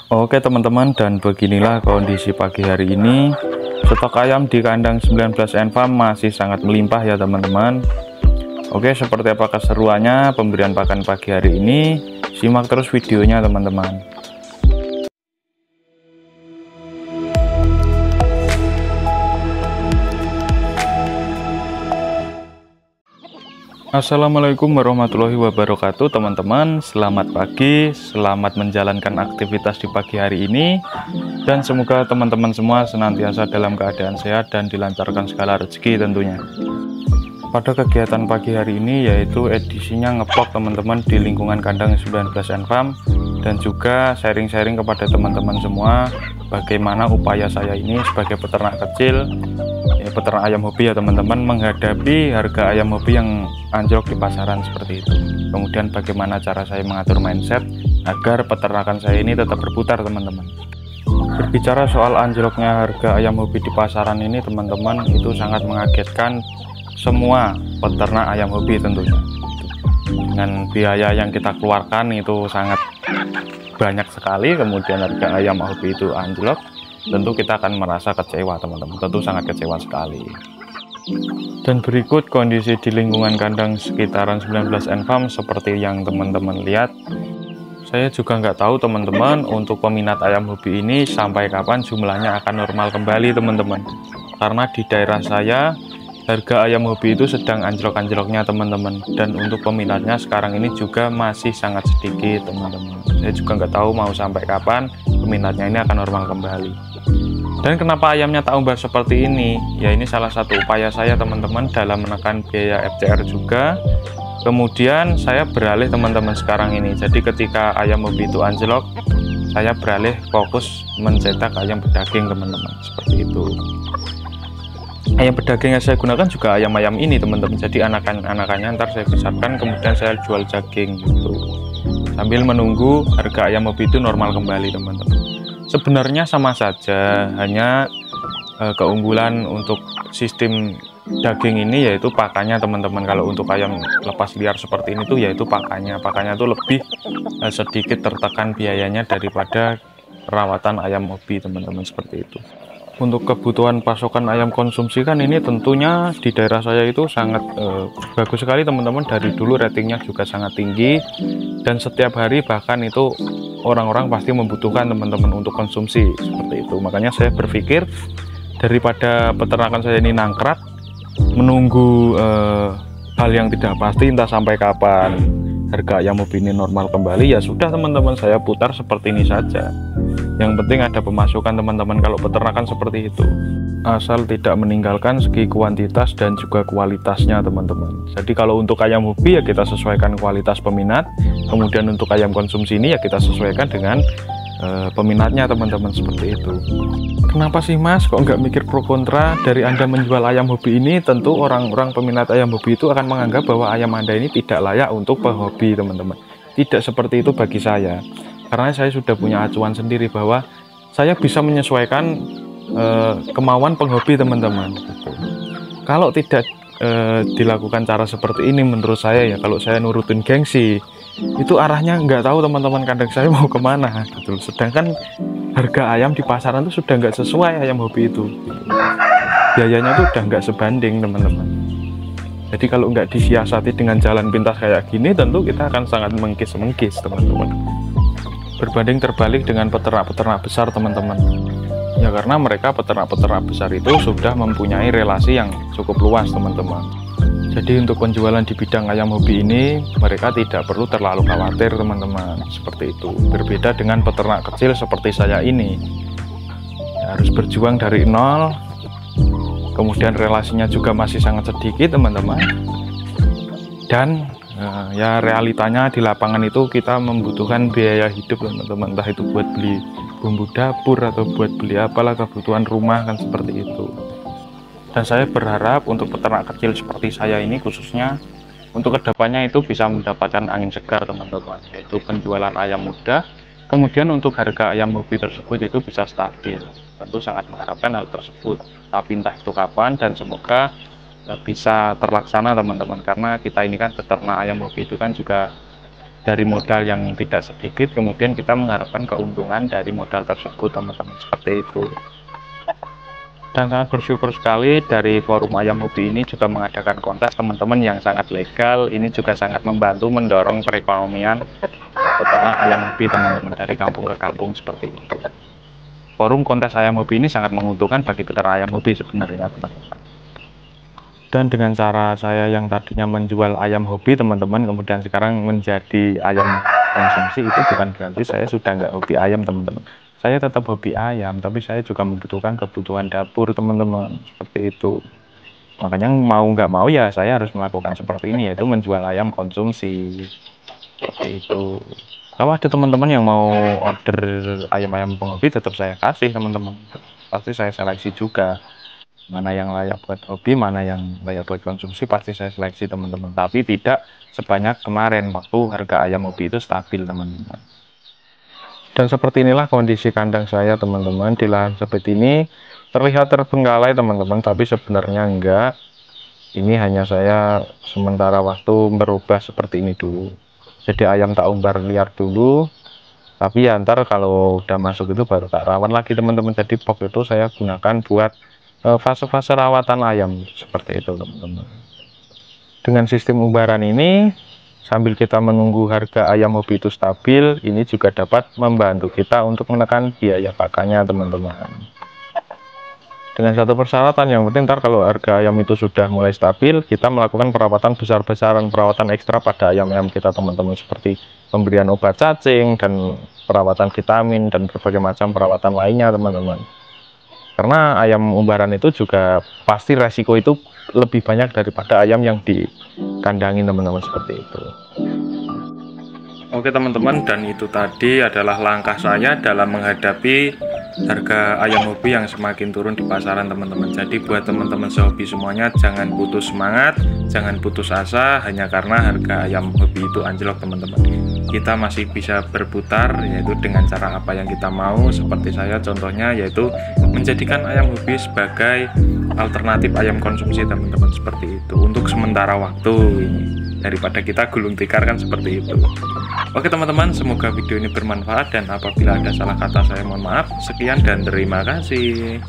Oke teman-teman, dan beginilah kondisi pagi hari ini. Stok ayam di kandang 19 Enfarm masih sangat melimpah ya teman-teman. Oke, seperti apa keseruannya pemberian pakan pagi hari ini? Simak terus videonya teman-teman. Assalamualaikum warahmatullahi wabarakatuh teman-teman. Selamat pagi, selamat menjalankan aktivitas di pagi hari ini, dan semoga teman-teman semua senantiasa dalam keadaan sehat dan dilancarkan segala rezeki tentunya. Pada kegiatan pagi hari ini yaitu edisinya ngevlog teman-teman di lingkungan kandang 19 Enfarm, dan juga sharing-sharing kepada teman-teman semua bagaimana upaya saya ini sebagai peternak kecil, peternak ayam hobi ya teman-teman, menghadapi harga ayam hobi yang anjlok di pasaran seperti itu. Kemudian bagaimana cara saya mengatur mindset agar peternakan saya ini tetap berputar teman-teman. Berbicara soal anjloknya harga ayam hobi di pasaran ini teman-teman, itu sangat mengagetkan semua peternak ayam hobi tentunya. Dengan biaya yang kita keluarkan itu sangat banyak sekali, kemudian harga ayam hobi itu anjlok, tentu kita akan merasa kecewa teman-teman, tentu sangat kecewa sekali. Dan berikut kondisi di lingkungan kandang sekitaran 19 Enfarm seperti yang teman-teman lihat. Saya juga nggak tahu teman-teman untuk peminat ayam hobi ini sampai kapan jumlahnya akan normal kembali teman-teman, karena di daerah saya harga ayam hobi itu sedang anjlok-anjloknya teman-teman, dan untuk peminatnya sekarang ini juga masih sangat sedikit teman-teman. Saya juga nggak tahu mau sampai kapan peminatnya ini akan normal kembali. Dan kenapa ayamnya tak umbar seperti ini? Ya ini salah satu upaya saya teman-teman dalam menekan biaya FCR juga. Kemudian saya beralih teman-teman sekarang ini, jadi ketika ayam hobi itu anjlok, saya beralih fokus mencetak ayam pedaging teman-teman, seperti itu. Ayam pedaging yang saya gunakan juga ayam-ayam ini teman-teman, jadi anakannya ntar saya besarkan kemudian saya jual daging gitu, sambil menunggu harga ayam hobi itu normal kembali teman-teman. Sebenarnya sama saja, hanya keunggulan untuk sistem daging ini yaitu pakannya teman-teman. Kalau untuk ayam lepas liar seperti ini tuh yaitu pakannya tuh lebih sedikit tertekan biayanya daripada perawatan ayam hobi teman-teman, seperti itu. Untuk kebutuhan pasokan ayam konsumsi kan ini tentunya di daerah saya itu sangat bagus sekali teman-teman. Dari dulu ratingnya juga sangat tinggi, dan setiap hari bahkan itu orang-orang pasti membutuhkan teman-teman untuk konsumsi seperti itu. Makanya saya berpikir daripada peternakan saya ini nangkrak menunggu hal yang tidak pasti entah sampai kapan harga ayam hobi ini normal kembali, ya sudah teman-teman, saya putar seperti ini saja. Yang penting ada pemasukan teman-teman kalau peternakan seperti itu, asal tidak meninggalkan segi kuantitas dan juga kualitasnya teman-teman. Jadi kalau untuk ayam hobi ya kita sesuaikan kualitas peminat, kemudian untuk ayam konsumsi ini ya kita sesuaikan dengan peminatnya teman-teman, seperti itu. Kenapa sih mas kok nggak mikir pro kontra dari Anda menjual ayam hobi ini? Tentu orang-orang peminat ayam hobi itu akan menganggap bahwa ayam Anda ini tidak layak untuk pehobi teman-teman. Tidak seperti itu bagi saya, karena saya sudah punya acuan sendiri bahwa saya bisa menyesuaikan kemauan penghobi teman-teman. Kalau tidak dilakukan cara seperti ini, menurut saya ya, kalau saya nurutin gengsi, itu arahnya nggak tahu teman-teman kandang saya mau kemana gitu. Sedangkan harga ayam di pasaran itu sudah nggak sesuai ayam hobi itu, biayanya tuh udah nggak sebanding teman-teman. Jadi kalau nggak disiasati dengan jalan pintas kayak gini, tentu kita akan sangat mengkis-mengkis teman-teman, berbanding terbalik dengan peternak-peternak besar teman-teman. Ya karena mereka peternak-peternak besar itu sudah mempunyai relasi yang cukup luas teman-teman. Jadi untuk penjualan di bidang ayam hobi ini mereka tidak perlu terlalu khawatir teman-teman, seperti itu. Berbeda dengan peternak kecil seperti saya ini, ya, harus berjuang dari nol, kemudian relasinya juga masih sangat sedikit teman-teman. Dan ya realitanya di lapangan itu kita membutuhkan biaya hidup teman-teman, entah itu buat beli bumbu dapur atau buat beli apalah kebutuhan rumah kan, seperti itu. Dan saya berharap untuk peternak kecil seperti saya ini khususnya untuk kedepannya itu bisa mendapatkan angin segar teman-teman, yaitu penjualan ayam muda, kemudian untuk harga ayam hobi tersebut itu bisa stabil. Tentu sangat mengharapkan hal tersebut, tapi entah itu kapan, dan semoga bisa terlaksana teman-teman, karena kita ini kan peternak ayam hobi itu kan juga dari modal yang tidak sedikit, kemudian kita mengharapkan keuntungan dari modal tersebut teman-teman, seperti itu. Dan sangat bersyukur sekali dari forum ayam hobi ini juga mengadakan kontes teman-teman yang sangat legal. Ini juga sangat membantu mendorong perekonomian peternak ayam hobi teman-teman dari kampung ke kampung, seperti itu. Forum kontes ayam hobi ini sangat menguntungkan bagi peternak ayam hobi sebenarnya teman-teman. Dan dengan cara saya yang tadinya menjual ayam hobi teman-teman, kemudian sekarang menjadi ayam konsumsi, itu bukan berarti saya sudah nggak hobi ayam teman-teman. Saya tetap hobi ayam, tapi saya juga membutuhkan kebutuhan dapur teman-teman, seperti itu. Makanya mau nggak mau ya saya harus melakukan seperti ini, yaitu menjual ayam konsumsi, seperti itu. Kalau ada teman-teman yang mau order ayam-ayam penghobi, tetap saya kasih teman-teman. Pasti saya seleksi juga. Mana yang layak buat hobi, mana yang layak buat konsumsi, pasti saya seleksi teman-teman. Tapi tidak sebanyak kemarin waktu harga ayam hobi itu stabil teman-teman. Dan seperti inilah kondisi kandang saya teman-teman. Di lahan seperti ini terlihat terbengkalai teman-teman, tapi sebenarnya enggak. Ini hanya saya sementara waktu merubah seperti ini dulu. Jadi ayam tak umbar liar dulu, tapi ya ntar kalau udah masuk itu baru tak rawat lagi teman-teman. Jadi box itu saya gunakan buat fase-fase rawatan ayam, seperti itu teman-teman. Dengan sistem umbaran ini, sambil kita menunggu harga ayam hobi itu stabil, ini juga dapat membantu kita untuk menekan biaya pakannya teman-teman. Dengan satu persyaratan, yang penting ntar kalau harga ayam itu sudah mulai stabil, kita melakukan perawatan besar-besaran, perawatan ekstra pada ayam-ayam kita teman-teman, seperti pemberian obat cacing dan perawatan vitamin dan berbagai macam perawatan lainnya teman-teman. Karena ayam umbaran itu juga pasti resiko itu lebih banyak daripada ayam yang dikandangin teman-teman, seperti itu. Oke teman-teman, dan itu tadi adalah langkah saya dalam menghadapi harga ayam hobi yang semakin turun di pasaran teman-teman. Jadi buat teman-teman sehobi semuanya, jangan putus semangat, jangan putus asa hanya karena harga ayam hobi itu anjlok teman-teman. Kita masih bisa berputar, yaitu dengan cara apa yang kita mau. Seperti saya contohnya, yaitu menjadikan ayam hobi sebagai alternatif ayam konsumsi teman-teman, seperti itu untuk sementara waktu ini, daripada kita gulung tikar kan, seperti itu. Oke teman-teman, semoga video ini bermanfaat, dan apabila ada salah kata saya mohon maaf. Sekian dan terima kasih.